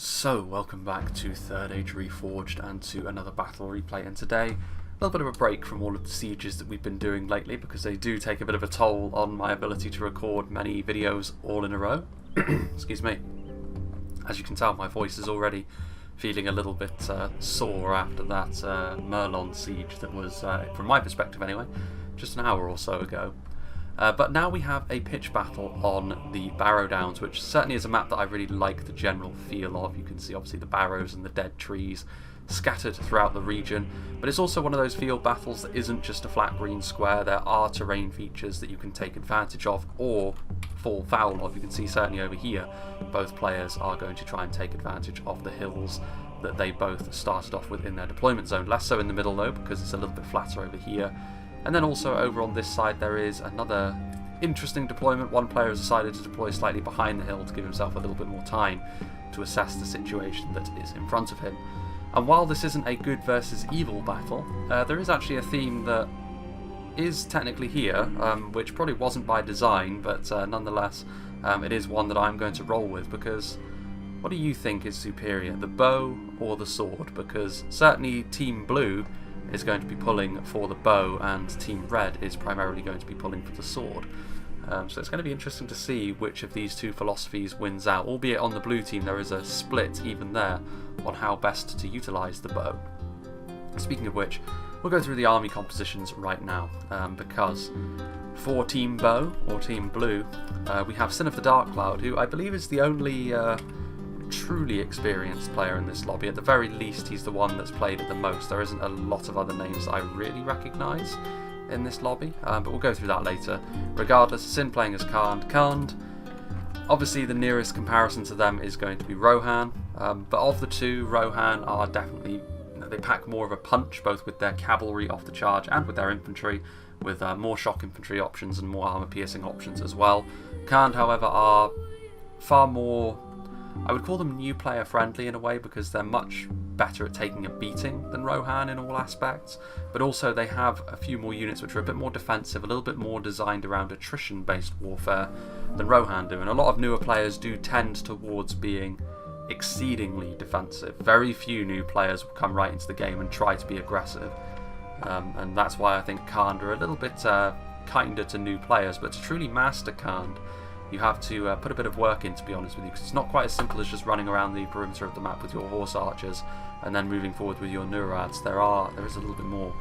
So, welcome back to 3rd Age Reforged and to another battle replay, and today a little bit of a break from all of the sieges that we've been doing lately because they do take a bit of a toll on my ability to record many videos all in a row. Excuse me. As you can tell, my voice is already feeling a little bit sore after that Merlon siege that was, from my perspective anyway, just an hour or so ago. But now we have a pitch battle on the Barrow Downs, which certainly is a map that I really like the general feel of. You can see obviously the barrows and the dead trees scattered throughout the region, but it's also one of those field battles that isn't just a flat green square. There are terrain features that you can take advantage of or fall foul of. You can see certainly over here both players are going to try and take advantage of the hills that they both started off with in their deployment zone. Less so in the middle though, because it's a little bit flatter over here. And then also over on this side there is another interesting deployment. One player has decided to deploy slightly behind the hill to give himself a little bit more time to assess the situation that is in front of him. And while this isn't a good versus evil battle, there is actually a theme that is technically here, which probably wasn't by design, but nonetheless it is one that I'm going to roll with, because what do you think is superior, the bow or the sword? Because certainly Team Blue is going to be pulling for the bow and Team Red is primarily going to be pulling for the sword. So it's going to be interesting to see which of these two philosophies wins out, albeit on the blue team there is a split even there on how best to utilise the bow. Speaking of which, we'll go through the army compositions right now, because for Team Bow, or Team Blue, we have Sin of the Dark Cloud, who I believe is the only truly experienced player in this lobby. At the very least he's the one that's played it the most. There isn't a lot of other names that I really recognise in this lobby, but we'll go through that later. Regardless, Sin playing as Khand. Obviously the nearest comparison to them is going to be Rohan, but of the two, Rohan are definitely, they pack more of a punch, both with their cavalry off the charge and with their infantry, with more shock infantry options and more armour piercing options as well. Khand, however, are far more, I would call them new player friendly in a way, because they're much better at taking a beating than Rohan in all aspects, but also they have a few more units which are a bit more defensive, a little bit more designed around attrition based warfare than Rohan do, and a lot of newer players do tend towards being exceedingly defensive. Very few new players will come right into the game and try to be aggressive, and that's why I think Khand are a little bit kinder to new players. But to truly master Khand, you have to put a bit of work in, to be honest with you, because it's not quite as simple as just running around the perimeter of the map with your horse archers and then moving forward with your Nurads. There is a little bit more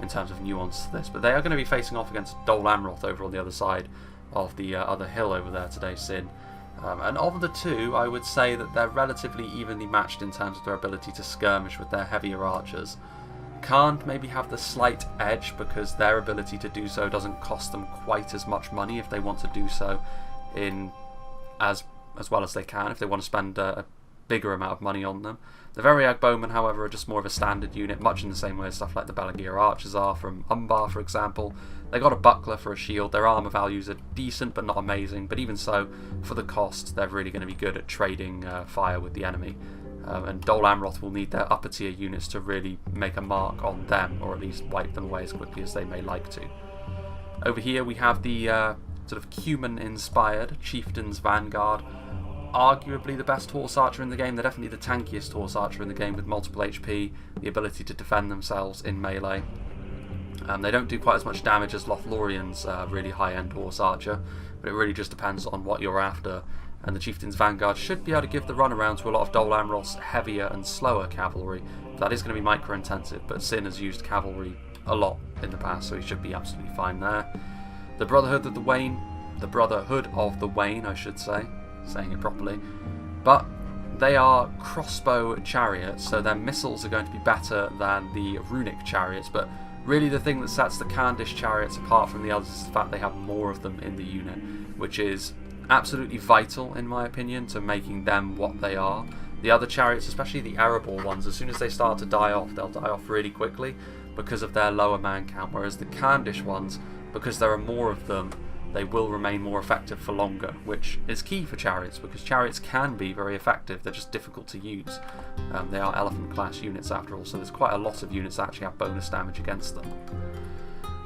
in terms of nuance to this, but they are going to be facing off against Dol Amroth over on the other side of the other hill over there today, Sin. And of the two, I would say that they're relatively evenly matched in terms of their ability to skirmish with their heavier archers. Khand maybe have the slight edge because their ability to do so doesn't cost them quite as much money if they want to do so in as well as they can, if they want to spend a bigger amount of money on them. The Veriag Bowmen, however, are just more of a standard unit, much in the same way as stuff like the Balagir Archers are from Umbar, for example. They got a buckler for a shield. Their armour values are decent but not amazing, but even so, for the cost, they're really going to be good at trading fire with the enemy. And Dol Amroth will need their upper tier units to really make a mark on them, or at least wipe them away as quickly as they may like to. Over here we have the sort of Cuman-inspired Chieftains Vanguard, arguably the best horse archer in the game. They're definitely the tankiest horse archer in the game, with multiple HP, the ability to defend themselves in melee. They don't do quite as much damage as Lothlorien's really high-end horse archer, but it really just depends on what you're after. And the Chieftains Vanguard should be able to give the runaround to a lot of Dol Amroth's heavier and slower cavalry. That is going to be micro-intensive, but Sin has used cavalry a lot in the past, so he should be absolutely fine there. The Brotherhood of the Wain, I should say, saying it properly, but they are crossbow chariots, so their missiles are going to be better than the runic chariots, but really the thing that sets the Khandish chariots apart from the others is the fact they have more of them in the unit, which is absolutely vital, in my opinion, to making them what they are. The other chariots, especially the Erebor ones, as soon as they start to die off, they'll die off really quickly because of their lower man count, whereas the Khandish ones, because there are more of them, they will remain more effective for longer, which is key for chariots, because chariots can be very effective, they're just difficult to use. They are elephant class units after all, so there's quite a lot of units that actually have bonus damage against them.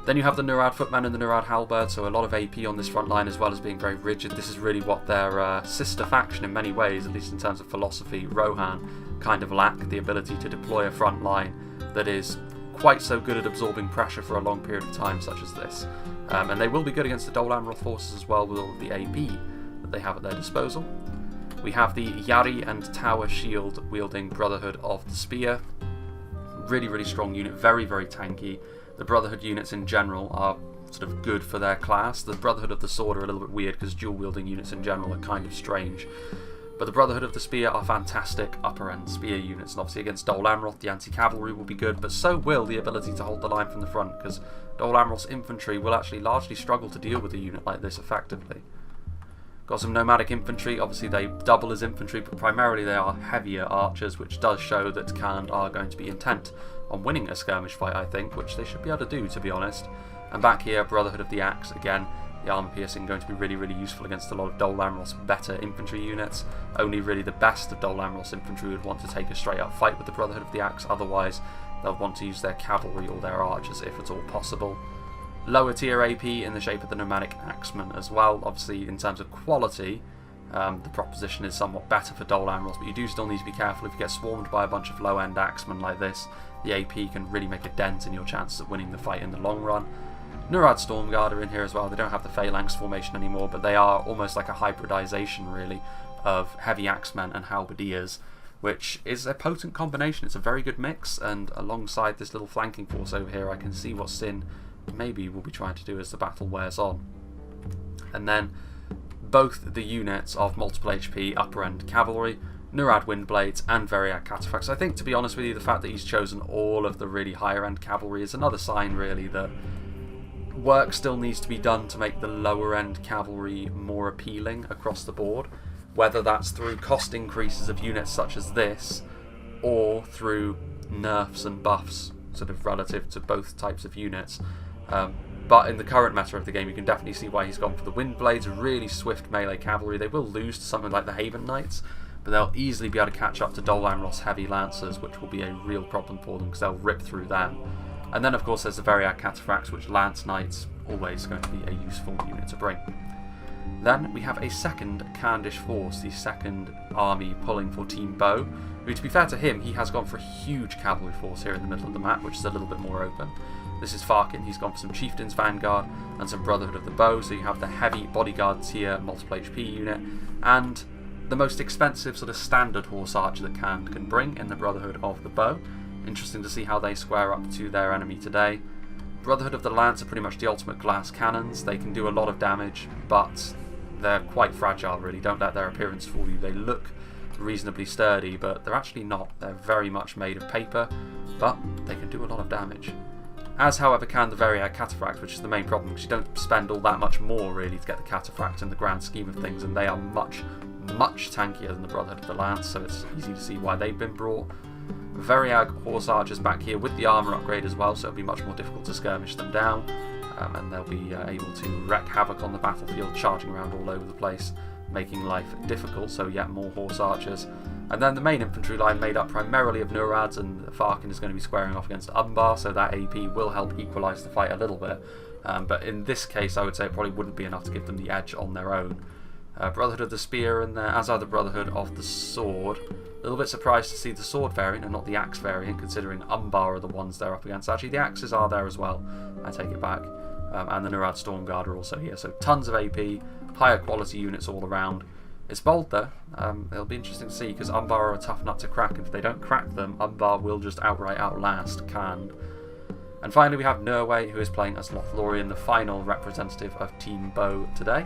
Then you have the Nurad Footmen and the Nurad Halberd, so a lot of AP on this front line as well as being very rigid. This is really what their sister faction in many ways, at least in terms of philosophy, Rohan, kind of lack, the ability to deploy a front line that is quite so good at absorbing pressure for a long period of time such as this. And they will be good against the Dol Amroth forces as well with all of the AP that they have at their disposal. We have the Yari and Tower Shield wielding Brotherhood of the Spear. Really, really strong unit, very, very tanky. The Brotherhood units in general are sort of good for their class. The Brotherhood of the Sword are a little bit weird because dual-wielding units in general are kind of strange. But the Brotherhood of the Spear are fantastic upper-end spear units. And obviously against Dol Amroth, the anti-cavalry will be good, but so will the ability to hold the line from the front, because Dol Amroth's infantry will actually largely struggle to deal with a unit like this effectively. Got some nomadic infantry, obviously they double as infantry, but primarily they are heavier archers, which does show that Khand are going to be intent on winning a skirmish fight, I think, which they should be able to do, to be honest. And back here, Brotherhood of the Axe, again, the armor piercing going to be really, really useful against a lot of Dol Amroth's better infantry units. Only really the best of Dol Amroth's infantry would want to take a straight up fight with the Brotherhood of the Axe, otherwise they'll want to use their cavalry or their archers if at all possible. Lower tier AP in the shape of the nomadic axemen as well. Obviously in terms of quality, the proposition is somewhat better for Dol Amroth, but you do still need to be careful if you get swarmed by a bunch of low end axemen like this. The AP can really make a dent in your chances of winning the fight in the long run. Nurad Stormguard are in here as well. They don't have the Phalanx formation anymore, but they are almost like a hybridization really of heavy axemen and halberdiers, which is a potent combination. It's a very good mix, and alongside this little flanking force over here, I can see what Sin maybe we'll be trying to do as the battle wears on. And then both the units of multiple HP upper end cavalry, Nurad Windblades and Variag Cataphracts. I think, to be honest with you, the fact that he's chosen all of the really higher end cavalry is another sign really that work still needs to be done to make the lower end cavalry more appealing across the board, whether that's through cost increases of units such as this or through nerfs and buffs sort of relative to both types of units. But in the current meta of the game, you can definitely see why he's gone for the Windblades, really swift melee cavalry. They will lose to something like the Haven Knights, but they'll easily be able to catch up to Dol Amroth's heavy lancers, which will be a real problem for them because they'll rip through them. And then of course there's the Variag Cataphracts, which Lance Knights always going to be a useful unit to bring. Then we have a second Khandish force, the second army pulling for Team Bow, who, to be fair to him, he has gone for a huge cavalry force here in the middle of the map, which is a little bit more open. This is Farkin. He's gone for some Chieftains Vanguard and some Brotherhood of the Bow, so you have the heavy bodyguard tier multiple HP unit and the most expensive sort of standard horse archer that Khand can bring in the Brotherhood of the Bow. Interesting to see how they square up to their enemy today. Brotherhood of the Lance are pretty much the ultimate glass cannons. They can do a lot of damage, but they're quite fragile really. Don't let their appearance fool you. They look reasonably sturdy, but they're actually not. They're very much made of paper, but they can do a lot of damage. As, however, can the Variag Cataphract, which is the main problem, because you don't spend all that much more, really, to get the Cataphract in the grand scheme of things, and they are much, much tankier than the Brotherhood of the Lance, so it's easy to see why they've been brought. Variag Horse Archers back here with the armour upgrade as well, so it'll be much more difficult to skirmish them down, and they'll be able to wreak havoc on the battlefield, charging around all over the place, making life difficult, so yet more Horse Archers. And then the main infantry line made up primarily of Nurads, and Farkin is going to be squaring off against Umbar, so that AP will help equalise the fight a little bit. But in this case, I would say it probably wouldn't be enough to give them the edge on their own. Brotherhood of the Spear in there, as are the Brotherhood of the Sword. A little bit surprised to see the Sword variant and not the Axe variant, considering Umbar are the ones they're up against. Actually, the Axes are there as well, I take it back. And the Nurad Stormguard are also here, so tons of AP, higher quality units all around. It's bold though. It'll be interesting to see, because Umbar are a tough nut to crack, and if they don't crack them, Umbar will just outright outlast Khand. And finally we have Nerway, who is playing as Lothlorien, the final representative of Team Bow today.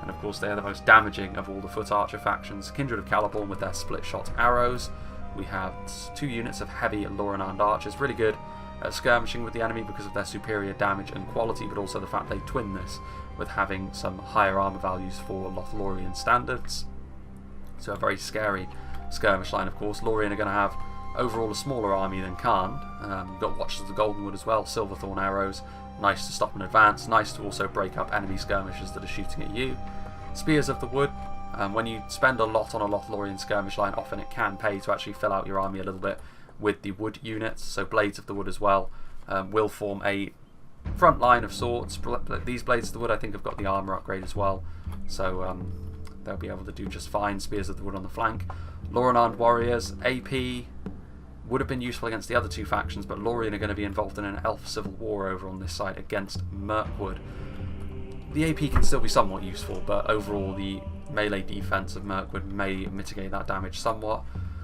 And of course they are the most damaging of all the foot archer factions. Kindred of Caliborn with their split shot arrows. We have 2 units of heavy Lorinand archers, really good at skirmishing with the enemy because of their superior damage and quality, but also the fact they twin this with having some higher armour values for Lothlorien standards. So a very scary skirmish line, of course. Lorien are going to have overall a smaller army than Khand. You've got Watchers of the Goldenwood as well, Silverthorn arrows, nice to stop and advance, nice to also break up enemy skirmishers that are shooting at you. Spears of the Wood, when you spend a lot on a Lothlorien skirmish line, often it can pay to actually fill out your army a little bit with the wood units, so Blades of the Wood as well will form a front line of sorts. These Blades of the Wood I think have got the armour upgrade as well, so they'll be able to do just fine. Spears of the Wood on the flank. Lothlorien warriors, AP would have been useful against the other two factions, but Lothlorien are going to be involved in an elf civil war over on this side against Mirkwood. The AP can still be somewhat useful, but overall the melee defense of Mirkwood may mitigate that damage somewhat.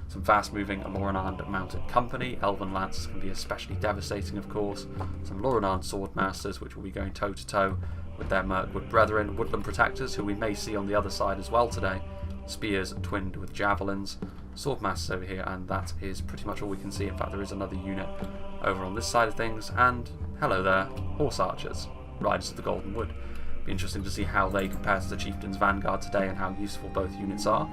Some fast-moving Lothlorien mounted company. Elven lances can be especially devastating, of course. Some Lothlorien swordmasters, which will be going toe-to-toe with their Mirkwood brethren. Woodland protectors, who we may see on the other side as well today. Spears twinned with javelins. Swordmasters over here, and that is pretty much all we can see. In fact, there is another unit over on this side of things. And hello there, horse archers, riders of the Golden Wood. Be interesting to see how they compare to the Chieftains Vanguard today and how useful both units are.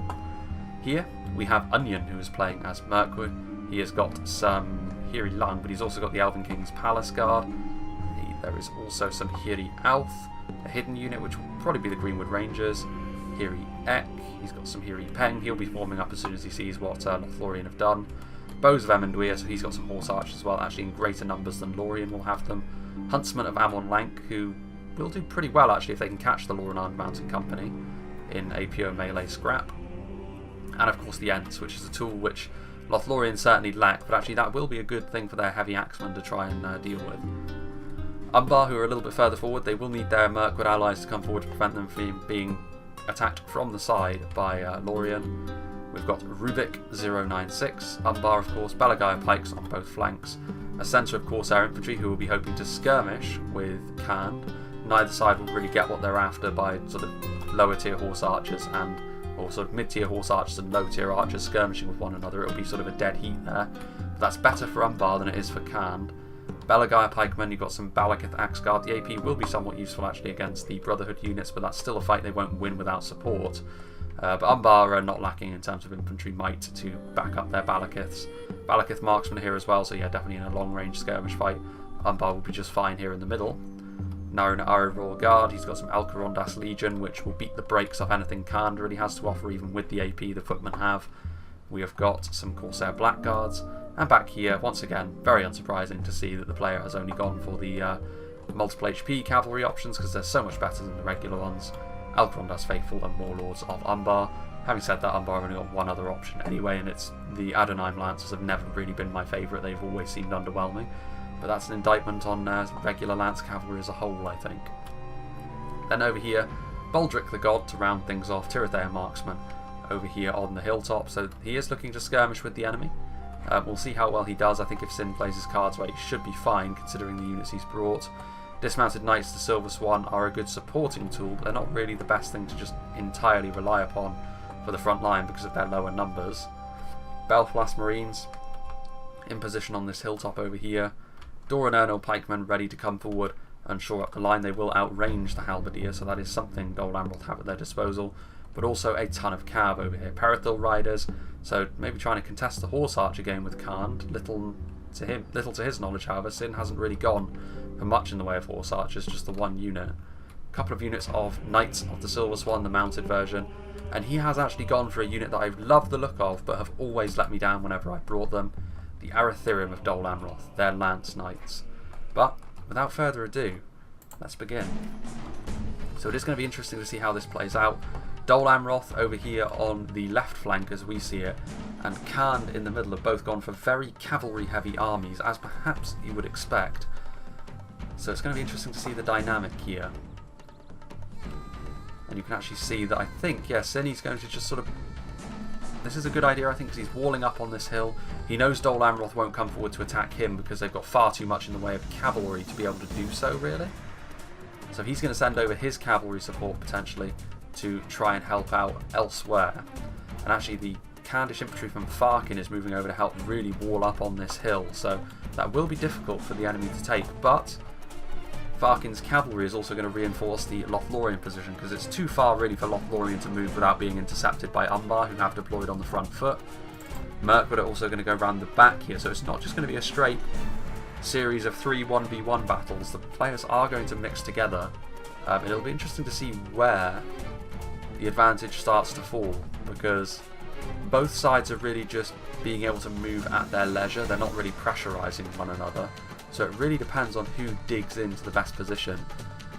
Here we have Onion, who is playing as Mirkwood. He has got some Hiri Lung, but he's also got the Elven King's Palace Guard. There is also some Hiri Alth, a hidden unit, which will probably be the Greenwood Rangers. Hiri Ek, he's got some Hiri Peng. He'll be forming up as soon as he sees what Lothlorien have done. Bows of Emondwyr, so he's got some horse archers as well, actually in greater numbers than Lothlorien will have them. Huntsman of Ammon Lank, who will do pretty well actually if they can catch the Lothlorien Mountain Company in a pure melee scrap. And of course the Ents, which is a tool which Lothlorien certainly lack, but actually that will be a good thing for their heavy axemen to try and deal with. Umbar, who are a little bit further forward, they will need their Mirkwood allies to come forward to prevent them from being attacked from the side by Lothlorien. We've got Rubik 096, Umbar of course, Belagaya pikes on both flanks, a centre of Corsair infantry who will be hoping to skirmish with Khand. Neither side will really get what they're after by sort of lower tier horse archers or sort of mid tier horse archers and low tier archers skirmishing with one another. It'll be sort of a dead heat there. But that's better for Umbar than it is for Khand. Belagaya pikemen, you've got some Balakith Axe Guard. The AP will be somewhat useful actually against the Brotherhood units, but that's still a fight they won't win without support. But Umbar are not lacking in terms of infantry might to back up their Balakiths. Balakith marksmen here as well, so yeah, definitely in a long range skirmish fight, Umbar will be just fine here in the middle. Narun Ari Royal Guard, he's got some Elkarondas Legion, which will beat the brakes off anything Khand really has to offer, even with the AP the footmen have. We have got some Corsair Blackguards, and back here, once again, very unsurprising to see that the player has only gone for the multiple HP cavalry options, because they're so much better than the regular ones. Elkarondas Faithful and Warlords of Umbar. Having said that, Umbar have only got one other option anyway, and it's the Adonai Lancers have never really been my favourite. They've always seemed underwhelming. But that's an indictment on regular Lance Cavalry as a whole, I think. Then over here, Baldric the God to round things off, Tirathea Marksman over here on the hilltop. So he is looking to skirmish with the enemy. We'll see how well he does. I think if Sin plays his cards right, he should be fine considering the units he's brought. Dismounted Knights to Silver Swan are a good supporting tool, but they're not really the best thing to just entirely rely upon for the front line because of their lower numbers. Belfast Marines in position on this hilltop over here. Doran Ernil pikemen ready to come forward and shore up the line. They will outrange the halberdier, so that is something Dol Amroth have at their disposal. But also a ton of cav over here. Perithil riders, so maybe trying to contest the horse archer game with Khand. Little to his knowledge, however, Sin hasn't really gone for much in the way of horse archers, just the one unit. A couple of units of Knights of the Silver Swan, the mounted version, and he has actually gone for a unit that I've loved the look of, but have always let me down whenever I brought them. The Arathirium of Dol Amroth, their Lance Knights. But without further ado, let's begin. So it is going to be interesting to see how this plays out. Dol Amroth over here on the left flank as we see it, and Khand in the middle have both gone for very cavalry heavy armies, as perhaps you would expect. So it's going to be interesting to see the dynamic here. And you can actually see that I think, yes, Sinny's going to just sort of... This is a good idea, I think, because he's walling up on this hill. He knows Dol Amroth won't come forward to attack him because they've got far too much in the way of cavalry to be able to do so, really. So he's going to send over his cavalry support, potentially, to try and help out elsewhere. And actually, the Khandish infantry from Farkin is moving over to help really wall up on this hill. So that will be difficult for the enemy to take, but Farkin's cavalry is also going to reinforce the Lothlorien position because it's too far really for Lothlorien to move without being intercepted by Umbar, who have deployed on the front foot. Mirkwood are also going to go around the back here, so it's not just going to be a straight series of 3 1v1 battles. The players are going to mix together. It'll be interesting to see where the advantage starts to fall, because both sides are really just being able to move at their leisure. They're not really pressurising one another. So it really depends on who digs into the best position.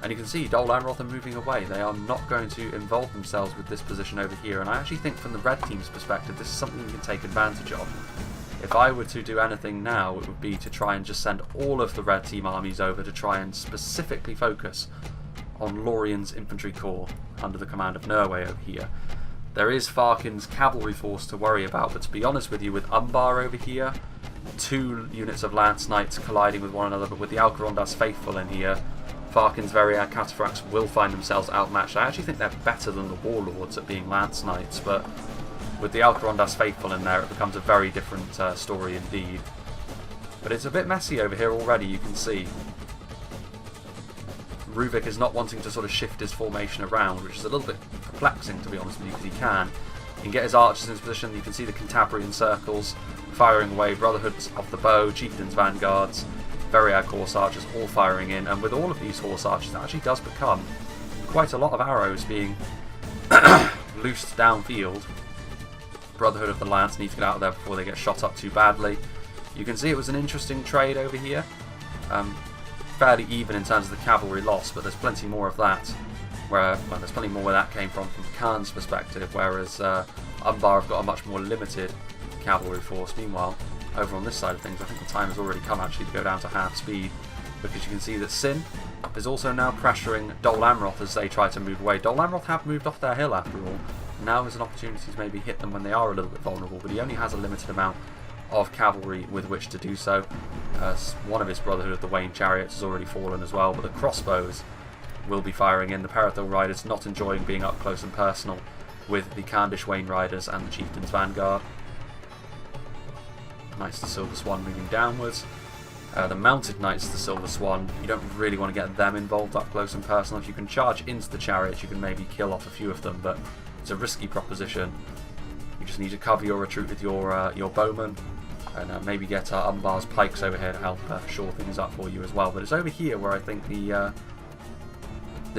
And you can see Dol Amroth are moving away. They are not going to involve themselves with this position over here. And I actually think from the red team's perspective, this is something you can take advantage of. If I were to do anything now, it would be to try and just send all of the red team armies over to try and specifically focus on Lorien's infantry corps under the command of Nerway over here. There is Farkin's cavalry force to worry about, but to be honest with you, with Umbar over here, 2 units of Lance Knights colliding with one another, but with the Alcarondas Faithful in here, Farkin's Veriad Cataphracts will find themselves outmatched. I actually think they're better than the Warlords at being Lance Knights, but with the Alcarondas Faithful in there, it becomes a very different story indeed. But it's a bit messy over here already, you can see. Ruvik is not wanting to sort of shift his formation around, which is a little bit perplexing, to be honest with you, because he can. He can get his archers in position. You can see the Cantabrian circles firing away, Brotherhoods of the Bow, Chieftains Vanguards, Veriad Horse Archers all firing in, and with all of these Horse Archers, it actually does become quite a lot of arrows being loosed downfield. Brotherhood of the Lance need to get out of there before they get shot up too badly. You can see it was an interesting trade over here. Fairly even in terms of the cavalry loss, but there's plenty more of that. There's plenty more where that came from Khan's perspective, whereas Umbar have got a much more limited cavalry force. Meanwhile, over on this side of things, I think the time has already come actually to go down to half speed, because you can see that Sin is also now pressuring Dol Amroth as they try to move away. Dol Amroth have moved off their hill after all. Now is an opportunity to maybe hit them when they are a little bit vulnerable, but he only has a limited amount of cavalry with which to do so. One of his Brotherhood of the Wain Chariots has already fallen as well, but the crossbows will be firing in. The Perithil Riders not enjoying being up close and personal with the Khandish Wain Riders and the Chieftains Vanguard. Knights to Silver Swan moving downwards. The Mounted Knights to Silver Swan, you don't really want to get them involved up close and personal. If you can charge into the chariots, you can maybe kill off a few of them, but it's a risky proposition. You just need to cover your retreat with your bowmen, and maybe get Umbar's pikes over here to help shore things up for you as well. But it's over here where I think the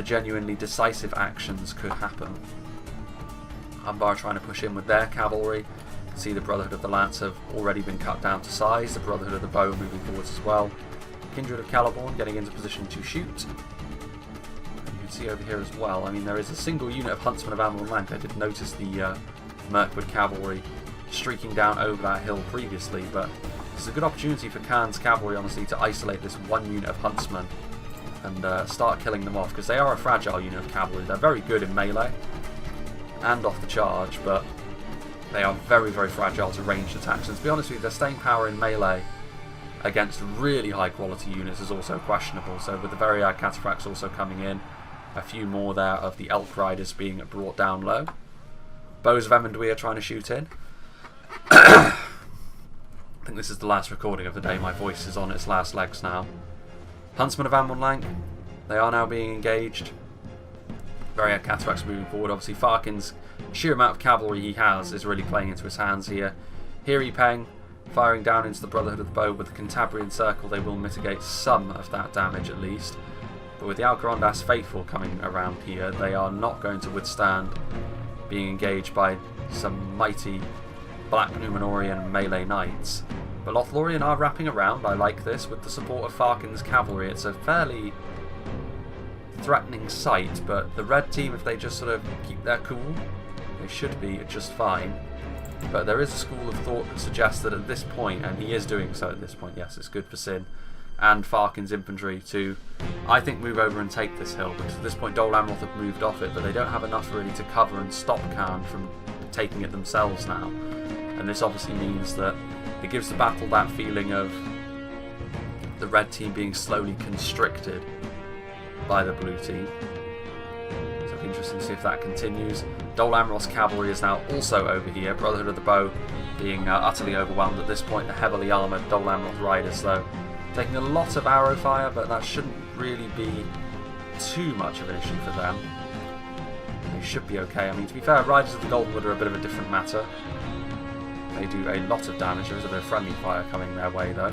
genuinely decisive actions could happen. Umbar trying to push in with their cavalry. You can see the Brotherhood of the Lance have already been cut down to size. The Brotherhood of the Bow moving forwards as well. Kindred of Caliborn getting into position to shoot. And you can see over here as well, I mean, there is a single unit of Huntsman of Ammon rank. I did notice the Mirkwood cavalry streaking down over that hill previously, but this is a good opportunity for Khan's cavalry, honestly, to isolate this one unit of Huntsmen and start killing them off, because they are a fragile unit of cavalry. They're very good in melee and off the charge, but they are very, very fragile to ranged attacks. And to be honest with you, their staying power in melee against really high quality units is also questionable. So with the Veriad Cataphracts also coming in, a few more there of the Elk Riders being brought down low. Bows of Emondui are trying to shoot in. I think this is the last recording of the day. My voice is on its last legs now. Huntsman of Ammon Lank, they are now being engaged. Veriad Cataphracts moving forward. Obviously Farkin's sheer amount of cavalry he has is really playing into his hands here. Hiri Peng firing down into the Brotherhood of the Bow with the Cantabrian Circle. They will mitigate some of that damage at least. But with the Alcarondas Faithful coming around here, they are not going to withstand being engaged by some mighty Black Numenorian melee knights. But Lothlorien are wrapping around. I like this with the support of Farkin's cavalry. It's a fairly threatening sight, but the red team, if they just sort of keep their cool, they should be just fine. But there is a school of thought that suggests that at this point, and he is doing so at this point, yes, it's good for Sin and Farkin's infantry to, I think, move over and take this hill, because at this point Dol Amroth have moved off it, but they don't have enough really to cover and stop Khan from taking it themselves now. And this obviously means that it gives the battle that feeling of the red team being slowly constricted by the blue team. So it'll be interesting to see if that continues. Dol Amroth's cavalry is now also over here. Brotherhood of the Bow being utterly overwhelmed at this point. The heavily armoured Dol Amroth riders, though, taking a lot of arrow fire, but that shouldn't really be too much of an issue for them. They should be okay. I mean, to be fair, Riders of the Goldenwood are a bit of a different matter. They do a lot of damage. There is a bit of friendly fire coming their way, though.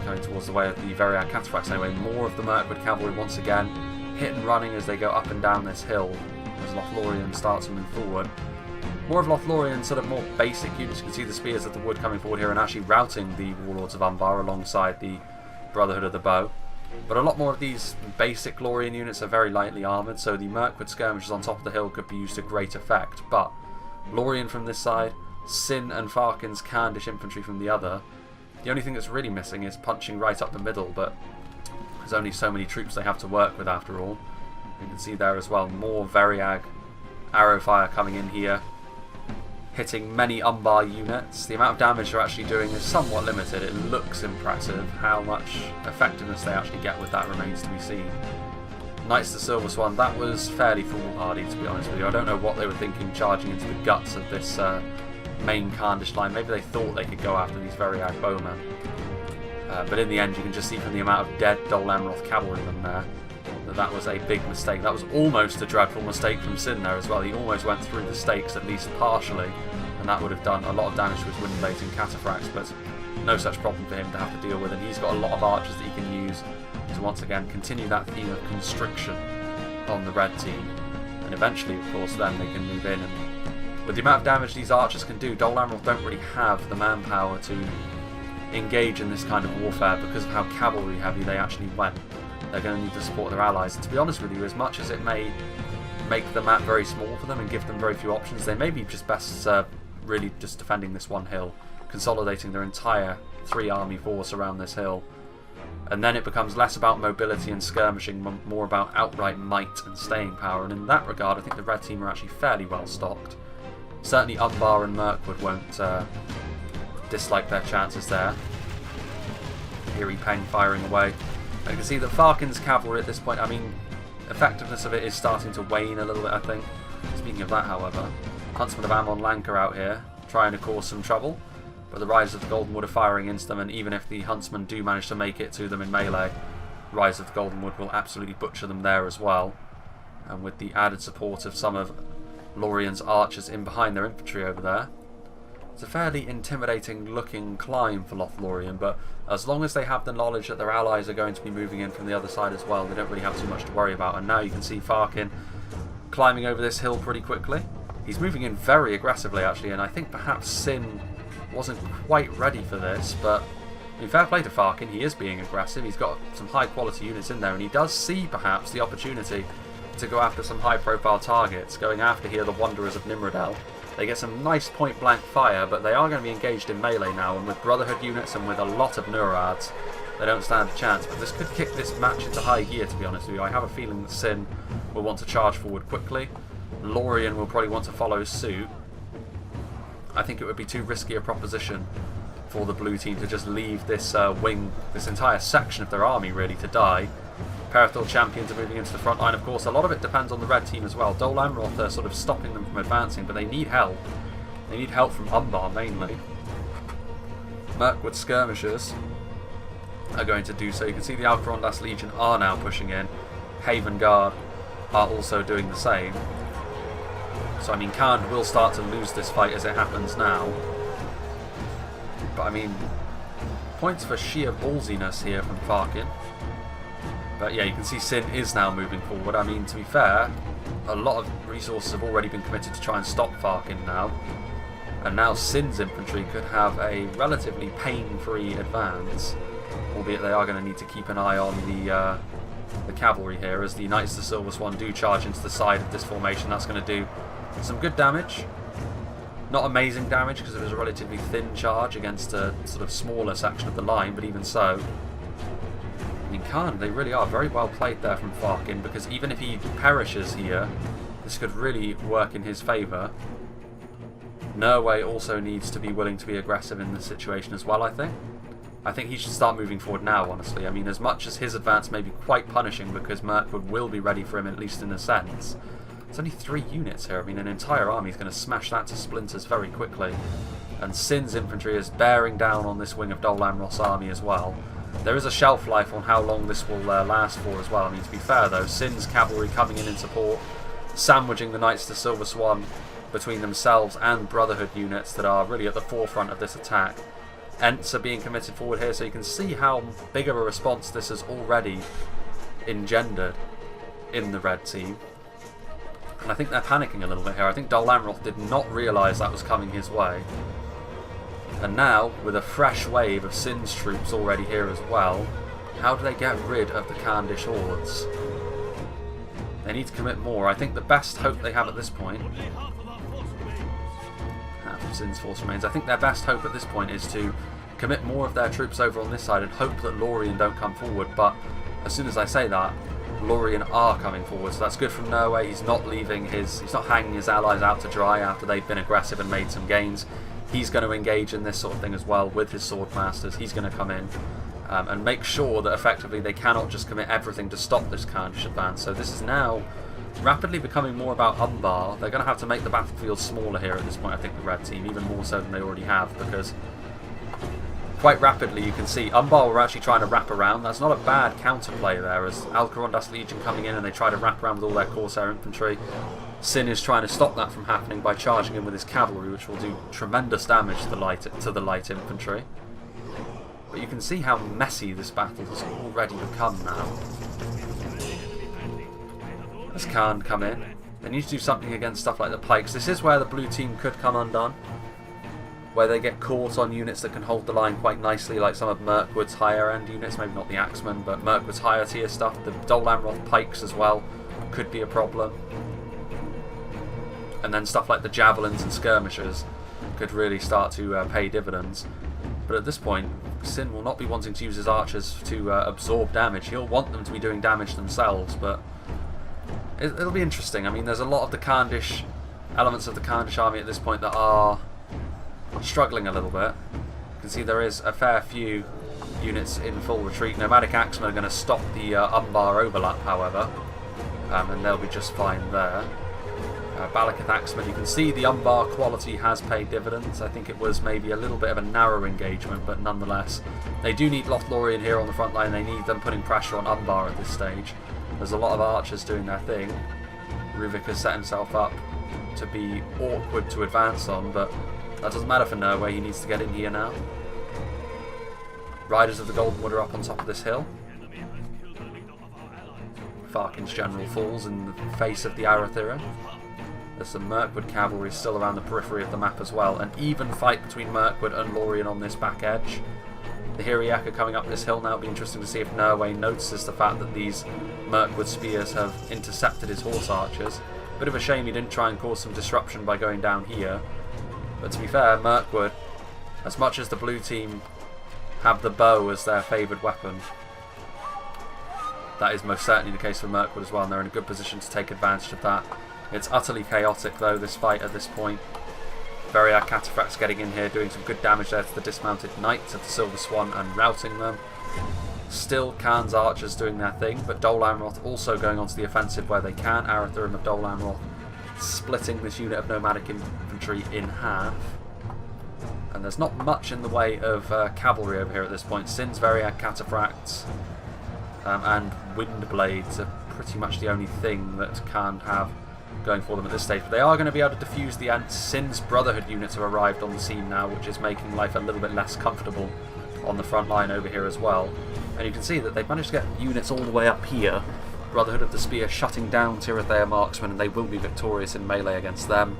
Coming towards the way of the Veriad Cataphracts anyway. More of the Mirkwood cavalry once again hit and running as they go up and down this hill as Lothlorien starts to move forward. More of Lothlorien, sort of more basic units. You can see the Spears of the Wood coming forward here and actually routing the Warlords of Umbar alongside the Brotherhood of the Bow. But a lot more of these basic Lorien units are very lightly armoured, so the Mirkwood skirmishers on top of the hill could be used to great effect. But Lorien from this side, Sin and Farkin's Candish infantry from the other. The only thing that's really missing is punching right up the middle, but there's only so many troops they have to work with after all. You can see there as well, more Veriag arrow fire coming in here, hitting many Umbar units. The amount of damage they're actually doing is somewhat limited. It looks impressive. How much effectiveness they actually get with that remains to be seen. Knights to Silver Swan, that was fairly foolhardy, to be honest with you. I don't know what they were thinking charging into the guts of this main Candish line. Maybe they thought they could go after these Veriag bowmen. But in the end, you can just see from the amount of dead Dol Amroth cavalrymen there that was a big mistake. That was almost a dreadful mistake from Sin there as well. He almost went through the stakes, at least partially, and that would have done a lot of damage to his Windblades and Cataphracts, but no such problem for him to have to deal with, and he's got a lot of archers that he can use to once again continue that theme of constriction on the red team, and eventually, of course, then they can move in. And with the amount of damage these archers can do, Dol Amroth don't really have the manpower to engage in this kind of warfare because of how cavalry heavy they actually went. They're going to need to support their allies. And to be honest with you, as much as it may make the map very small for them and give them very few options, they may be just best served really just defending this one hill, consolidating their entire 3-army force around this hill. And then it becomes less about mobility and skirmishing, more about outright might and staying power. And in that regard, I think the red team are actually fairly well stocked. Certainly Umbar and Mirkwood won't dislike their chances there. Eerie Peng firing away. And you can see that Farkin's cavalry at this point, I mean, effectiveness of it is starting to wane a little bit, I think. Speaking of that, however, Huntsman of Ammon Lanka out here, trying to cause some trouble. But the Rise of the Golden Wood are firing into them, and even if the Huntsmen do manage to make it to them in melee, Rise of the Golden Wood will absolutely butcher them there as well. And with the added support of some of Lorien's archers in behind their infantry over there, it's a fairly intimidating looking climb for Lothlorien, but as long as they have the knowledge that their allies are going to be moving in from the other side as well, they don't really have too much to worry about. And now you can see Farkin climbing over this hill pretty quickly. He's moving in very aggressively actually, and I think perhaps Sin wasn't quite ready for this, but I mean, fair play to Farkin, he is being aggressive. He's got some high quality units in there, and he does see perhaps the opportunity to go after some high profile targets, going after here the Wanderers of Nimrodel. They get some nice point-blank fire, but they are going to be engaged in melee now, and with Brotherhood units and with a lot of Nurads, they don't stand a chance. But this could kick this match into high gear, to be honest with you. I have a feeling that Sin will want to charge forward quickly. Lorien will probably want to follow suit. I think it would be too risky a proposition for the blue team to just leave this wing, this entire section of their army really to die. Untitled Champions are moving into the front line, of course. A lot of it depends on the red team as well. Dol Amroth are sort of stopping them from advancing, but they need help. They need help from Umbar mainly. Mirkwood skirmishers are going to do so. You can see the Alcarondas Legion are now pushing in. Haven Guard are also doing the same. So I mean, Khan will start to lose this fight as it happens now. But I mean, points for sheer ballsiness here from Farkin. But yeah, you can see Sin is now moving forward. I mean, to be fair, a lot of resources have already been committed to try and stop Farkin now. And now Sin's infantry could have a relatively pain-free advance. Albeit they are going to need to keep an eye on the cavalry here, as the Knights of the Silver Swan do charge into the side of this formation. That's going to do some good damage. Not amazing damage, because it was a relatively thin charge against a sort of smaller section of the line, but even so, I mean, Khan, they really are very well played there from Farkin, because even if he perishes here, this could really work in his favour. Nurway also needs to be willing to be aggressive in this situation as well, I think. I think he should start moving forward now, honestly. I mean, as much as his advance may be quite punishing, because Mirkwood will be ready for him, at least in a sense, it's only 3 units here. I mean, an entire army is going to smash that to splinters very quickly. And Sin's infantry is bearing down on this wing of Dol Amroth's army as well. There is a shelf life on how long this will last for as well. I mean, to be fair though, Sin's cavalry coming in support, sandwiching the Knights of the Silver Swan between themselves and Brotherhood units that are really at the forefront of this attack. Ents are being committed forward here, so you can see how big of a response this has already engendered in the red team. And I think they're panicking a little bit here. I think Dol Amroth did not realise that was coming his way. And now, with a fresh wave of Sin's troops already here as well, how do they get rid of the Khandish hordes? They need to commit more. I think the best hope they have at this point... half of Sin's force remains. I think their best hope at this point is to commit more of their troops over on this side and hope that Lothlorien don't come forward. But as soon as I say that, Lothlorien are coming forward, so that's good from Norway. He's not he's not hanging his allies out to dry after they've been aggressive and made some gains. He's going to engage in this sort of thing as well with his sword masters. He's going to come in and make sure that effectively they cannot just commit everything to stop this Khandish advance. So this is now rapidly becoming more about Umbar. They're going to have to make the battlefield smaller here at this point, I think, the red team, even more so than they already have, because quite rapidly you can see Umbar were actually trying to wrap around. That's not a bad counterplay there, as Alcarondas Legion coming in and they try to wrap around with all their Corsair infantry. Sin is trying to stop that from happening by charging in with his cavalry, which will do tremendous damage to the light infantry. But you can see how messy this battle has already become now. As Khan come in, they need to do something against stuff like the pikes. This is where the blue team could come undone, where they get caught on units that can hold the line quite nicely, like some of Mirkwood's higher end units, maybe not the Axemen, but Mirkwood's higher tier stuff. The Dol Amroth pikes as well could be a problem. And then stuff like the javelins and skirmishers could really start to pay dividends. But at this point, Sin will not be wanting to use his archers to absorb damage. He'll want them to be doing damage themselves, but it'll be interesting. I mean, there's a lot of the Khandish elements of the Khandish army at this point that are struggling a little bit. You can see there is a fair few units in full retreat. Nomadic Axemen are going to stop the Umbar overlap, however, and they'll be just fine there. Balakith Axemen, you can see the Umbar quality has paid dividends. I think it was maybe a little bit of a narrow engagement, but nonetheless, they do need Lothlorien here on the front line. They need them putting pressure on Umbar at this stage. There's a lot of archers doing their thing. Ruvik has set himself up to be awkward to advance on, but that doesn't matter for Norway. He needs to get in here now. Riders of the Goldenwood are up on top of this hill. Farkin's general falls in the face of the Arathira. There's some Mirkwood cavalry still around the periphery of the map as well. An even fight between Mirkwood and Lothlorien on this back edge. The Hiriak are coming up this hill now. It'll be interesting to see if Norway notices the fact that these Mirkwood spears have intercepted his horse archers. Bit of a shame he didn't try and cause some disruption by going down here. But to be fair, Mirkwood, as much as the blue team have the bow as their favoured weapon, that is most certainly the case for Mirkwood as well, and they're in a good position to take advantage of that. It's utterly chaotic though, this fight at this point. Variag Cataphracts getting in here, doing some good damage there to the dismounted knights of the Silver Swan and routing them. Still Khan's archers doing their thing, but Dol Amroth also going onto the offensive where they can. Arathurim of Dol Amroth splitting this unit of nomadic infantry in half. And there's not much in the way of cavalry over here at this point. Sin's Variag Cataphracts and Windblades are pretty much the only thing that Khan have going for them at this stage. But they are going to be able to defuse the ants. Sin's Brotherhood units have arrived on the scene now, which is making life a little bit less comfortable on the front line over here as well. And you can see that they've managed to get units all the way up here. Brotherhood of the Spear shutting down Tirathea marksmen, and they will be victorious in melee against them.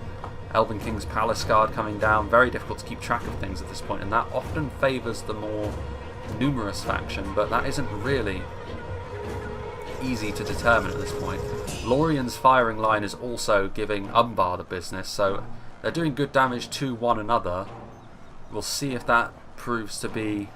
Elven King's Palace Guard coming down. Very difficult to keep track of things at this point, and that often favours the more numerous faction, but that isn't really easy to determine at this point. Lothlorien's firing line is also giving Umbar the business, so they're doing good damage to one another. We'll see if that proves to be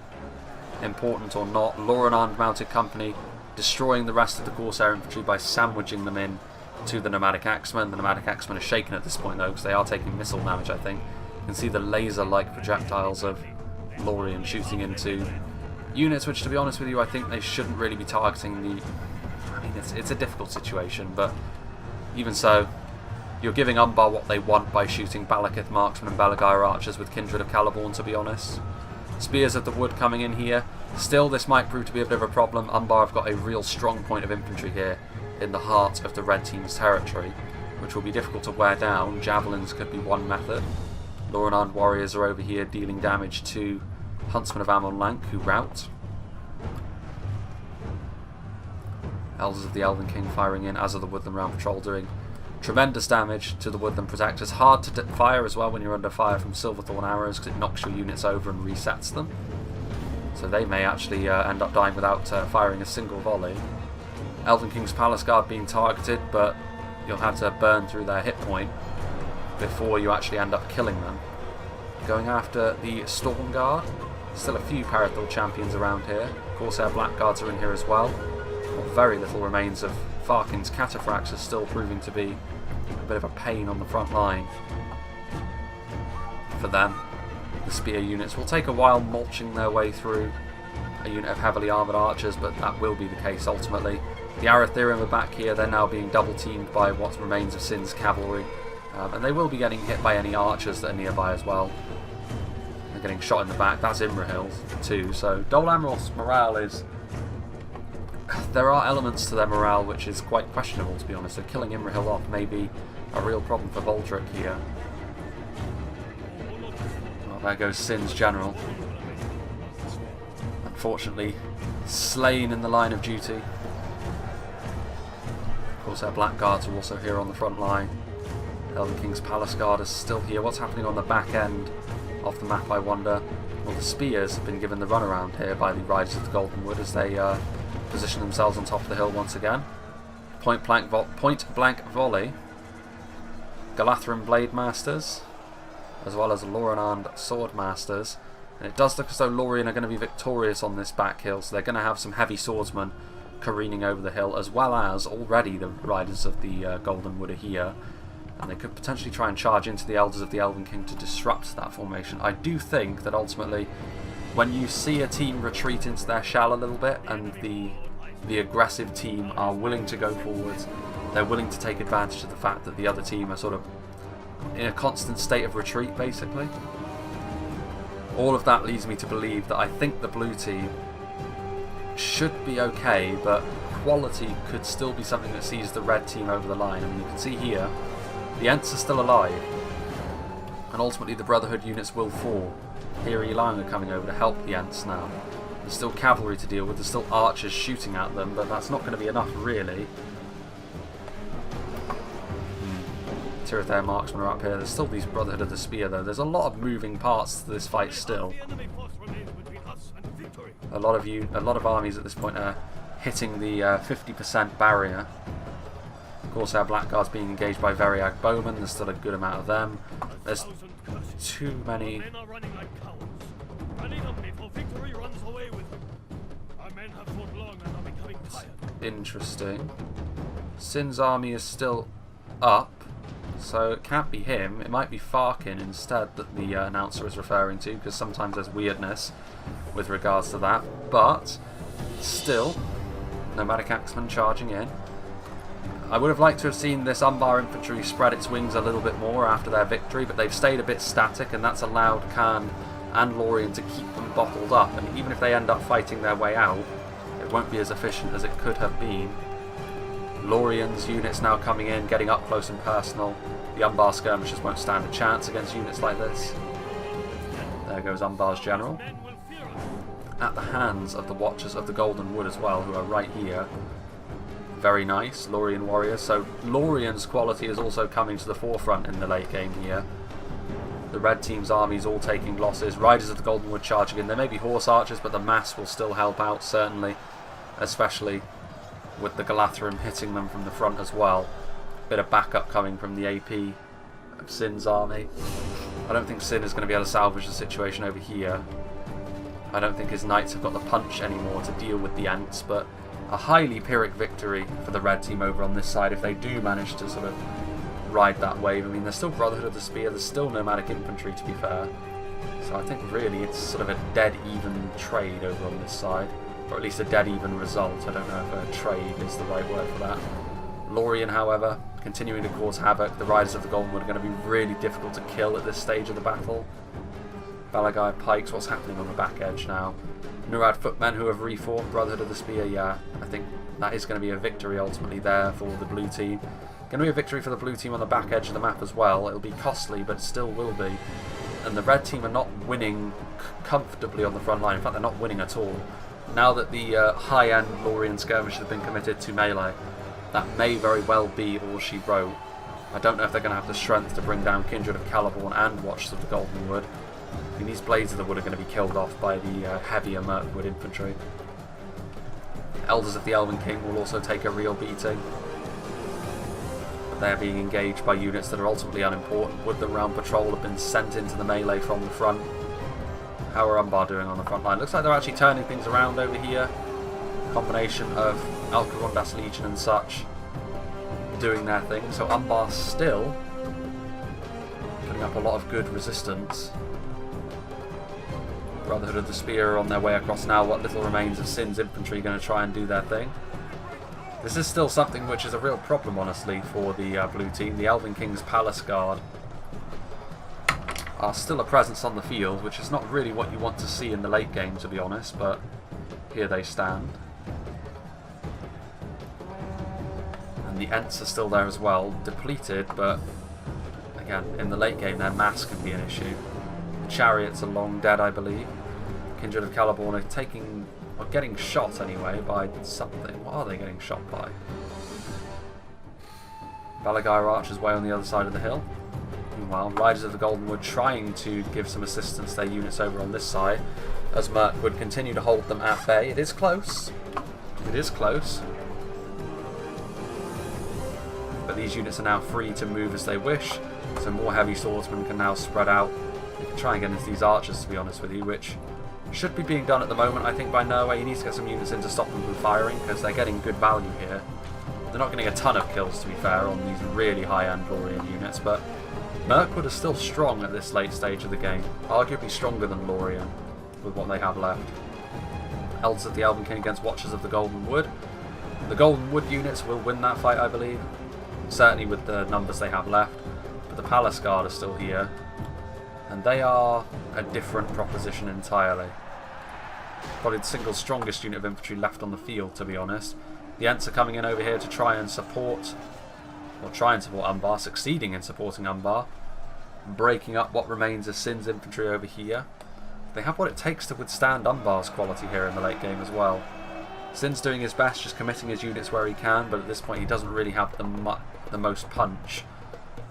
important or not. Loran Mounted Company destroying the rest of the Corsair infantry by sandwiching them in to the Nomadic Axemen. The Nomadic Axemen are shaken at this point though, because they are taking missile damage, I think. You can see the laser-like projectiles of Lothlorien shooting into units, which, to be honest with you, I think they shouldn't really be targeting the... I mean, it's a difficult situation, but even so, you're giving Umbar what they want by shooting Balakith marksmen and Belagair archers with Kindred of Caliborn, to be honest. Spears of the Wood coming in here. Still, this might prove to be a bit of a problem. Umbar have got a real strong point of infantry here in the heart of the red team's territory, which will be difficult to wear down. Javelins could be one method. Loran warriors are over here dealing damage to Huntsman of Ammon Lank, who rout. Elders of the Elven King firing in, as are the Woodland Round Patrol doing Tremendous damage to the Woodland Protectors. Hard to fire as well when you're under fire from Silverthorn arrows because it knocks your units over and resets them. So they may actually end up dying without firing a single volley. Elven King's Palace Guard being targeted, but you'll have to burn through their hit point before you actually end up killing them. Going after the Storm Guard. Still a few Parathor champions around here. Corsair Blackguards are in here as well. Very little remains of Farkin's Cataphracts are still proving to be a bit of a pain on the front line for them. The spear units will take a while mulching their way through a unit of heavily armoured archers, but that will be the case ultimately. The Arathirium are back here. They're now being double teamed by what remains of Sin's cavalry, and they will be getting hit by any archers that are nearby as well. They're getting shot in the back. That's Imrahil too, so Dol Amroth's morale is... There are elements to their morale which is quite questionable, to be honest, so killing Imrahil off may be a real problem for Voldrick here. Well, there goes Sin's general. Unfortunately, slain in the line of duty. Of course, our Blackguards are also here on the front line. Elven King's Palace Guard is still here. What's happening on the back end of the map, I wonder? Well, the Spears have been given the runaround here by the Riders of the Golden Wood as they position themselves on top of the hill once again. Point blank volley. Galathrim Blade Masters, as well as Lorinand Sword Masters. And it does look as though Lorien are going to be victorious on this back hill, so they're going to have some heavy swordsmen careening over the hill, as well as already the Riders of the Golden Wood are here. And they could potentially try and charge into the Elders of the Elven King to disrupt that formation. I do think that ultimately, when you see a team retreat into their shell a little bit and the aggressive team are willing to go forwards, they're willing to take advantage of the fact that the other team are sort of in a constant state of retreat, basically. All of that leads me to believe that I think the blue team should be okay, but quality could still be something that sees the red team over the line. I mean, you can see here, the Ents are still alive, and ultimately the Brotherhood units will fall. Here Elang are coming over to help the Ents now. There's still cavalry to deal with, there's still archers shooting at them, but that's not going to be enough really. Tirathair marksmen are up here. There's still these Brotherhood of the Spear though. There's a lot of moving parts to this fight still. A lot of armies at this point are hitting the 50% barrier. Of course, our Blackguards being engaged by Veriag Bowmen. There's still a good amount of them. There's too many. Interesting. Sin's army is still up, so it can't be him. It might be Farkin instead that the announcer is referring to, because sometimes there's weirdness with regards to that. But still, Nomadic Axemen charging in. I would have liked to have seen this Umbar infantry spread its wings a little bit more after their victory, but they've stayed a bit static, and that's allowed Khan and Lorien to keep them bottled up, and even if they end up fighting their way out, it won't be as efficient as it could have been. Lorien's units now coming in, getting up close and personal. The Umbar skirmishers won't stand a chance against units like this. There goes Umbar's general. At the hands of the Watchers of the Golden Wood as well, who are right here. Very nice, Lorien warriors. So Lorien's quality is also coming to the forefront in the late game here. The red team's armies all taking losses. Riders of the Golden Wood charging in. There may be horse archers, but the mass will still help out, certainly. Especially with the Galathrim hitting them from the front as well. Bit of backup coming from the AP of Sin's army. I don't think Sin is going to be able to salvage the situation over here. I don't think his knights have got the punch anymore to deal with the Ents, but a highly Pyrrhic victory for the red team over on this side if they do manage to sort of ride that wave. I mean, there's still Brotherhood of the Spear, there's still Nomadic Infantry to be fair. So I think really it's sort of a dead even trade over on this side. Or at least a dead even result. I don't know if a trade is the right word for that. Lorien, however, continuing to cause havoc. The Riders of the Golden Wood are going to be really difficult to kill at this stage of the battle. Balagai Pikes, what's happening on the back edge now? Nurad Footmen who have reformed. Brotherhood of the Spear, yeah. I think that is going to be a victory ultimately there for the blue team. Going to be a victory for the blue team on the back edge of the map as well. It'll be costly, but it still will be. And the red team are not winning comfortably on the front line. In fact, they're not winning at all. Now that the high-end Lorien skirmish has been committed to melee, that may very well be all she wrote I don't know if they're going to have the strength to bring down Kindred of Caliborn and Watchers of the Golden Wood. I mean, these Blades of the Wood are going to be killed off by the heavier Mirkwood infantry. Elders of the Elven King will also take a real beating. But they're being engaged by units that are ultimately unimportant. Woodland Round Patrol have been sent into the melee from the front. How are Umbar doing on the front line? Looks like they're actually turning things around over here. Combination of Alcarondas Legion and such doing their thing. So Umbar still putting up a lot of good resistance. Brotherhood of the Spear are on their way across now. What little remains of Sin's infantry going to try and do their thing. This is still something which is a real problem, honestly, for the blue team. The Elven King's Palace Guard are still a presence on the field, which is not really what you want to see in the late game, to be honest, but here they stand. And the Ents are still there as well, depleted, but again, in the late game their mass can be an issue. The Chariots are long dead, I believe. Kindred of Caliborn are taking, or getting shot anyway, by something. What are they getting shot by? Balagair Archers way on the other side of the hill. Meanwhile, Riders of the Golden Wood trying to give some assistance to their units over on this side, as Mirkwood continue to hold them at bay. It is close. It is close. But these units are now free to move as they wish, so more heavy swordsmen can now spread out. You can try and get into these archers, to be honest with you, which should be being done at the moment, I think, by Norway. He needs to get some units in to stop them from firing, because they're getting good value here. They're not getting a ton of kills, to be fair, on these really high-end Lothlorien units, but Mirkwood is still strong at this late stage of the game, arguably stronger than Lothlorien with what they have left. Elders of the Elven King against Watchers of the Golden Wood. The Golden Wood units will win that fight, I believe, certainly with the numbers they have left, but the Palace Guard are still here, and they are a different proposition entirely. Probably the single strongest unit of infantry left on the field, to be honest. The Ents are coming in over here to try and support Umbar, succeeding in supporting Umbar, breaking up what remains of Sin's infantry over here. They have what it takes to withstand Umbar's quality here in the late game as well. Sin's doing his best, just committing his units where he can, but at this point he doesn't really have the most punch.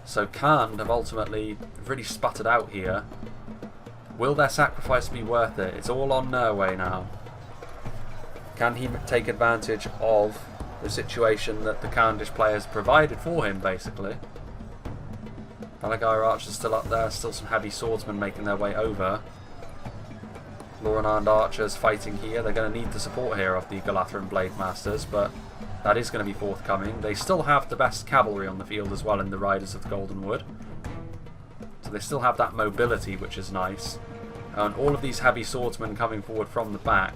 So Khand have ultimately really sputtered out here. Will their sacrifice be worth it? It's all on Norway now. Can he take advantage of the situation that the Khandish players provided for him, basically? Balagair Archers still up there, still some heavy swordsmen making their way over. Lorenand Archers fighting here. They're going to need the support here of the Galatharan Blade Masters, but that is going to be forthcoming. They still have the best cavalry on the field as well in the Riders of the Golden Wood. So they still have that mobility, which is nice. And all of these heavy swordsmen coming forward from the back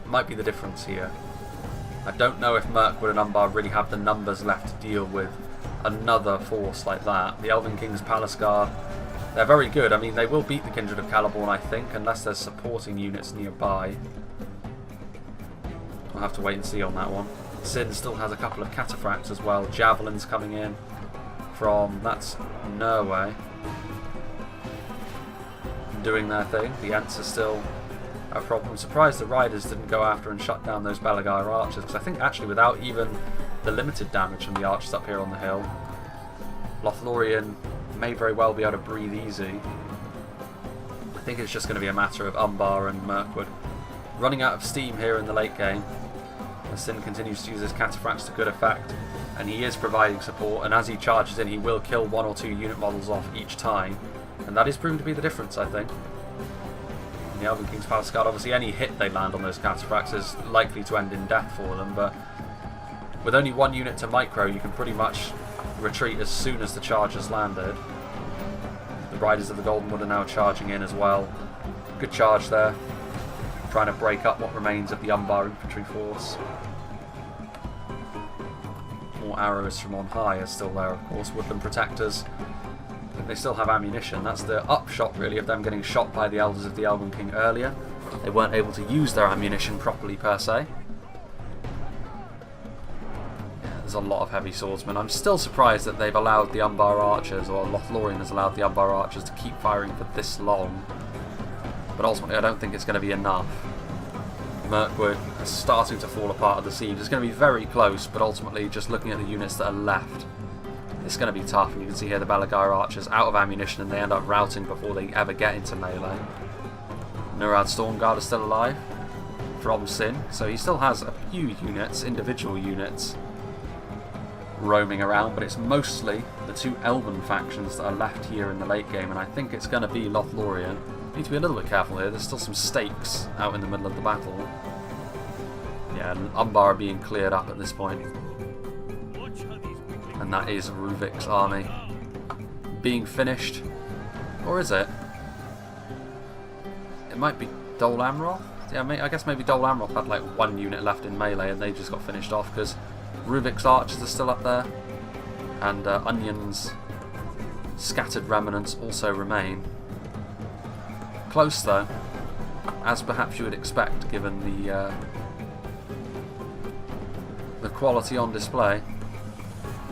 might be the difference here. I don't know if Mirkwood and Umbar really have the numbers left to deal with another force like that. The Elven King's Palace Guard, they're very good. I mean, they will beat the Kindred of Caliborn, I think, unless there's supporting units nearby. We'll have to wait and see on that one. Sin still has a couple of cataphracts as well. Javelins coming in from, that's Norway, doing their thing. The Ents are still a problem. I'm surprised the Riders didn't go after and shut down those Balagair Archers, because I think actually without even the limited damage from the archers up here on the hill, Lothlorien may very well be able to breathe easy. I think it's just going to be a matter of Umbar and Mirkwood running out of steam here in the late game. As Sin continues to use his cataphracts to good effect, and he is providing support, and as he charges in he will kill one or two unit models off each time, and that is proven to be the difference, I think. And the Elven King's Palace Guard, obviously any hit they land on those cataphracts is likely to end in death for them, but with only one unit to micro you can pretty much retreat as soon as the charge has landed. The Riders of the Golden Wood are now charging in as well. Good charge there, trying to break up what remains of the Umbar infantry force. More arrows from on high are still there, of course. Woodland Protectors, I think they still have ammunition. That's the upshot, really, of them getting shot by the Elders of the Elven King earlier. They weren't able to use their ammunition properly, per se. There's a lot of heavy swordsmen. I'm still surprised that they've allowed the Umbar Archers, or Lothlorien has allowed the Umbar Archers to keep firing for this long. But ultimately I don't think it's going to be enough. Mirkwood are starting to fall apart at the seams. It's going to be very close, but ultimately, just looking at the units that are left, it's going to be tough. And you can see here the Balagar archers out of ammunition, and they end up routing before they ever get into melee. Nurad Stormguard is still alive from Sin, so he still has a few units, individual units, roaming around, but it's mostly the two Elven factions that are left here in the late game, and I think it's going to be Lothlorien. Need to be a little bit careful here. There's still some stakes out in the middle of the battle. Yeah, Umbar are being cleared up at this point. And that is Ruvik's army being finished. Or is it? It might be Dol Amroth? Yeah, I guess maybe Dol Amroth had like one unit left in melee and they just got finished off because Ruvik's archers are still up there. And Onion's scattered remnants also remain. Close though, as perhaps you would expect given the quality on display.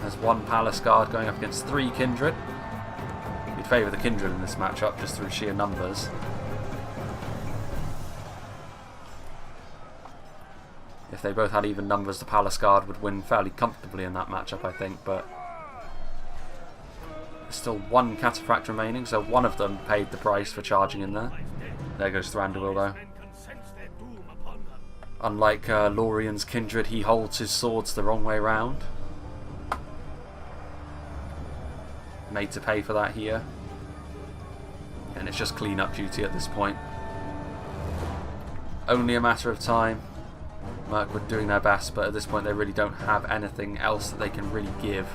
There's one Palace Guard going up against 3 Kindred. We'd favour the Kindred in this matchup just through sheer numbers. If they both had even numbers, the Palace Guard would win fairly comfortably in that matchup, I think, but there's still one Cataphract remaining, so one of them paid the price for charging in there. There goes Thranduil though. Unlike Lorien's Kindred, he holds his swords the wrong way round. Made to pay for that here. And it's just clean up duty at this point. Only a matter of time. Mirkwood doing their best, but at this point they really don't have anything else that they can really give.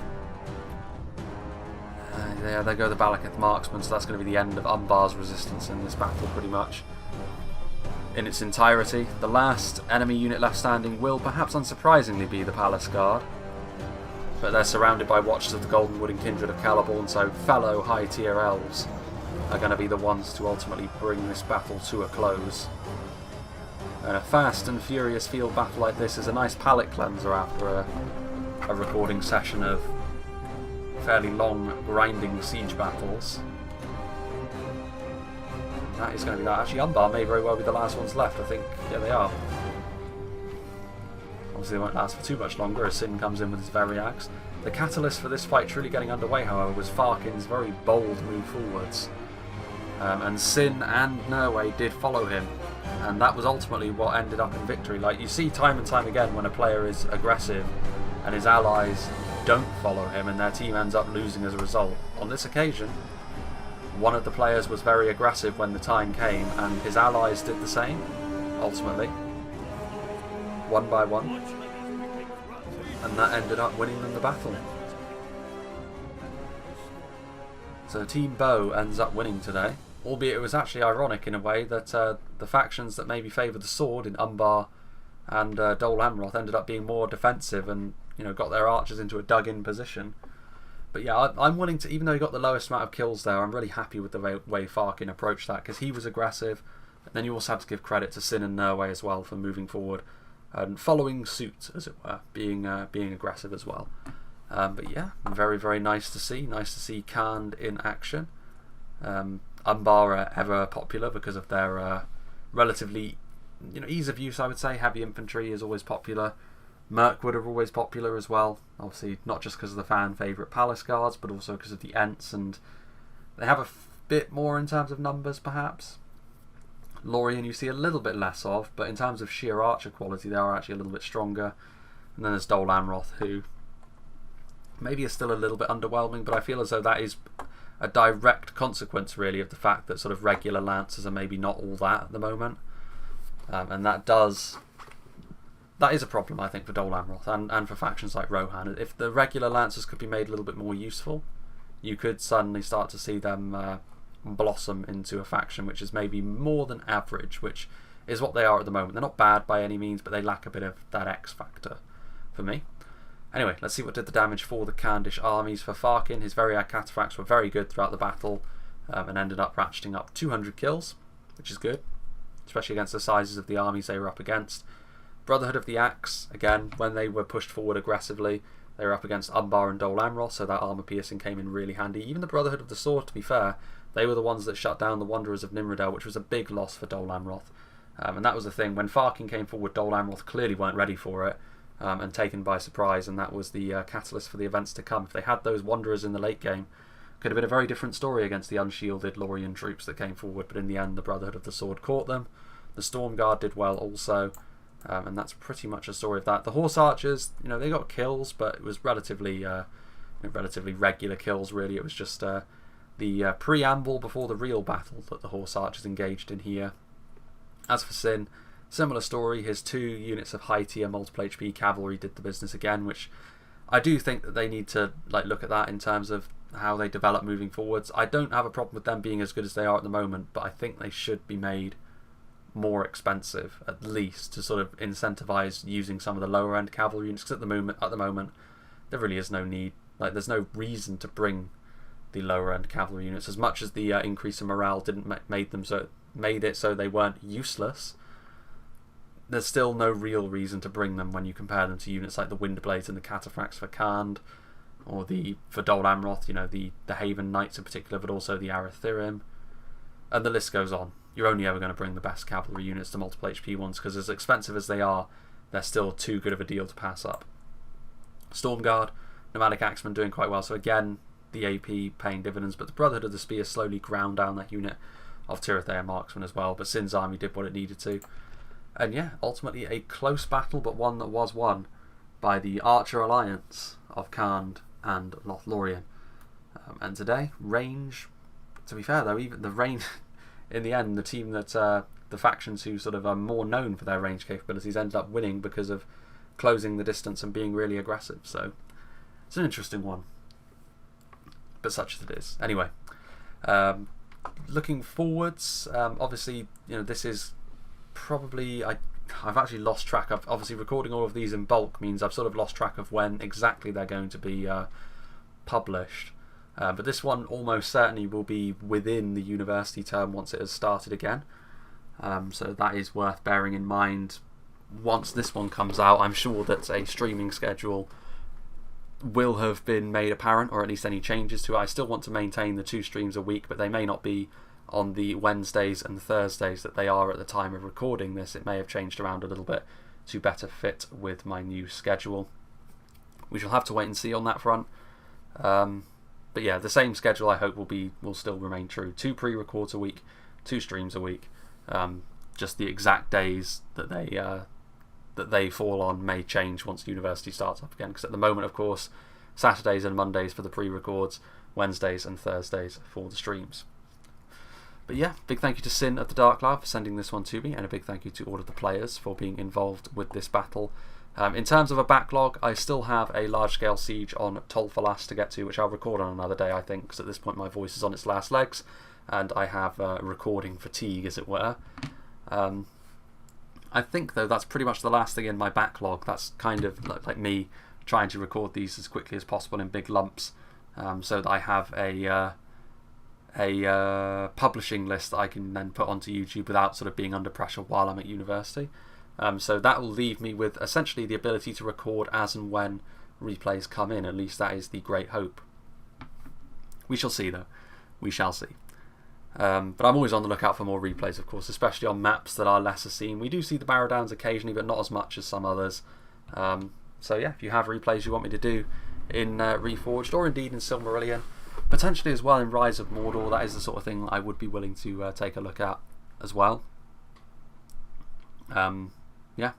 Yeah, there go the Balakith marksmen, so that's going to be the end of Umbar's resistance in this battle pretty much. In its entirety, the last enemy unit left standing will perhaps unsurprisingly be the Palace Guard, but they're surrounded by Watchers of the Golden Wood and Kindred of Celeborn, so fellow high tier elves are going to be the ones to ultimately bring this battle to a close. And a fast and furious field battle like this is a nice palate cleanser after a recording session of fairly long grinding siege battles. That is going to be that. Actually, Umbar may very well be the last ones left, I think. Yeah, they are. Obviously they won't last for too much longer as Sin comes in with his Variax. The catalyst for this fight truly getting underway, however, was Farkin's very bold move forwards. And Sin and Nerway did follow him, and that was ultimately what ended up in victory. Like, you see time and time again when a player is aggressive and his allies don't follow him and their team ends up losing as a result. On this occasion, one of the players was very aggressive when the time came and his allies did the same, ultimately, one by one, and that ended up winning them the battle. So Team Bow ends up winning today, albeit it was actually ironic in a way that the factions that maybe favoured the sword in Umbar and Dol Amroth ended up being more defensive and, you know, got their archers into a dug-in position. But yeah, I'm willing to, even though he got the lowest amount of kills there, I'm really happy with the way Farkin approached that, because he was aggressive. And then you also have to give credit to Sin and Nerway as well for moving forward and following suit, as it were, being aggressive as well. But yeah, very, very nice to see. Nice to see Khand in action. Umbar are ever popular because of their relatively, you know, ease of use, I would say. Heavy infantry is always popular. Mirkwood are always popular as well. Obviously, not just because of the fan favourite Palace Guards, but also because of the Ents, and they have a bit more in terms of numbers, perhaps. Lorien you see a little bit less of, but in terms of sheer archer quality, they are actually a little bit stronger. And then there's Dol Amroth, who maybe is still a little bit underwhelming, but I feel as though that is a direct consequence, really, of the fact that sort of regular lancers are maybe not all that at the moment. And that is a problem, I think, for Dol Amroth and for factions like Rohan. If the regular lancers could be made a little bit more useful, you could suddenly start to see them blossom into a faction which is maybe more than average, which is what they are at the moment. They're not bad by any means, but they lack a bit of that X factor for me. Anyway, let's see what did the damage for the Khandish armies. For Farkin, his Variag Cataphracts were very good throughout the battle and ended up ratcheting up 200 kills, which is good, especially against the sizes of the armies they were up against. Brotherhood of the Axe, again, when they were pushed forward aggressively, they were up against Umbar and Dol Amroth, so that armour piercing came in really handy. Even the Brotherhood of the Sword, to be fair, they were the ones that shut down the Wanderers of Nimrodel, which was a big loss for Dol Amroth. And that was the thing. When Farking came forward, Dol Amroth clearly weren't ready for it, and taken by surprise, and that was the catalyst for the events to come. If they had those Wanderers in the late game, it could have been a very different story against the unshielded Lorien troops that came forward, but in the end the Brotherhood of the Sword caught them. The Storm Guard did well also, and that's pretty much a story of that. The Horse Archers, they got kills, but it was relatively regular kills, really. It was just the preamble before the real battle that the Horse Archers engaged in here. As for Sin, similar story. His 2 units of high tier multiple HP cavalry did the business again, which I do think that they need to look at that in terms of how they develop moving forwards. I don't have a problem with them being as good as they are at the moment, but I think they should be made more expensive, at least, to sort of incentivize using some of the lower end cavalry units, because at the moment there really is no need. There's no reason to bring the lower end cavalry units. As much as the increase in morale didn't made it so they weren't useless, there's still no real reason to bring them when you compare them to units like the Windblades and the Cataphracts for Khand, or for Dol Amroth, the Haven Knights in particular, but also the Arathirim, and the list goes on. You're only ever going to bring the best cavalry units, the multiple HP ones, because as expensive as they are, they're still too good of a deal to pass up. Storm Guard, Nomadic Axemen doing quite well, so again, the AP paying dividends, but the Brotherhood of the Spear slowly ground down that unit of Tirithea Marksmen as well, but Sin's army did what it needed to. And yeah, ultimately a close battle, but one that was won by the Archer Alliance of Khand and Lothlorien. And today, range, to be fair though, even the range, in the end, the team that, the factions who sort of are more known for their range capabilities ended up winning because of closing the distance and being really aggressive. So it's an interesting one, but such as it is. Anyway, looking forwards, obviously, this is probably, I've actually lost track of, obviously recording all of these in bulk means I've sort of lost track of when exactly they're going to be published, but this one almost certainly will be within the university term once it has started again, so that is worth bearing in mind. Once this one comes out, I'm sure that a streaming schedule will have been made apparent, or at least any changes to it. I still want to maintain the 2 streams a week, but they may not be on the Wednesdays and Thursdays that they are at the time of recording this. It may have changed around a little bit to better fit with my new schedule. We shall have to wait and see on that front. But yeah, the same schedule I hope will still remain true. 2 pre-records a week, 2 streams a week. Just the exact days that they fall on may change once university starts up again, because at the moment, of course, Saturdays and Mondays for the pre-records, Wednesdays and Thursdays for the streams. But yeah, big thank you to Sin of the Dark Lab for sending this one to me, and a big thank you to all of the players for being involved with this battle. In terms of a backlog, I still have a large-scale siege on Tolfalas to get to, which I'll record on another day, I think, because at this point my voice is on its last legs, and I have recording fatigue, as it were. I think, though, that's pretty much the last thing in my backlog. That's kind of like me trying to record these as quickly as possible in big lumps, so that I have a publishing list that I can then put onto YouTube without sort of being under pressure while I'm at university. So that will leave me with essentially the ability to record as and when replays come in. At least that is the great hope. We shall see, though. We shall see. But I'm always on the lookout for more replays, of course, especially on maps that are lesser seen. We do see the Barrowdowns occasionally, but not as much as some others. So yeah, if you have replays you want me to do in Reforged, or indeed in Silmarillion, potentially as well in Rise of Mordor, that is the sort of thing I would be willing to take a look at as well. Yeah,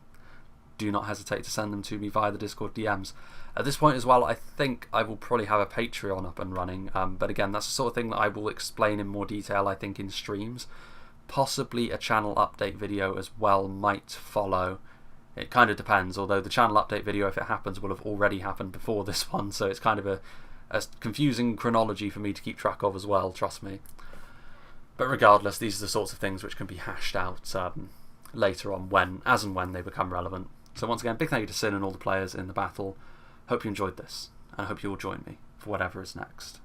do not hesitate to send them to me via the Discord DMs. At this point as well, I think I will probably have a Patreon up and running, but again, that's the sort of thing that I will explain in more detail, I think, in streams. Possibly a channel update video as well might follow. It kind of depends, although the channel update video, if it happens, will have already happened before this one, so it's kind of a confusing chronology for me to keep track of as well, trust me. But regardless, these are the sorts of things which can be hashed out later on, as and when they become relevant. So once again, big thank you to Sin and all the players in the battle. Hope you enjoyed this, and I hope you will join me for whatever is next.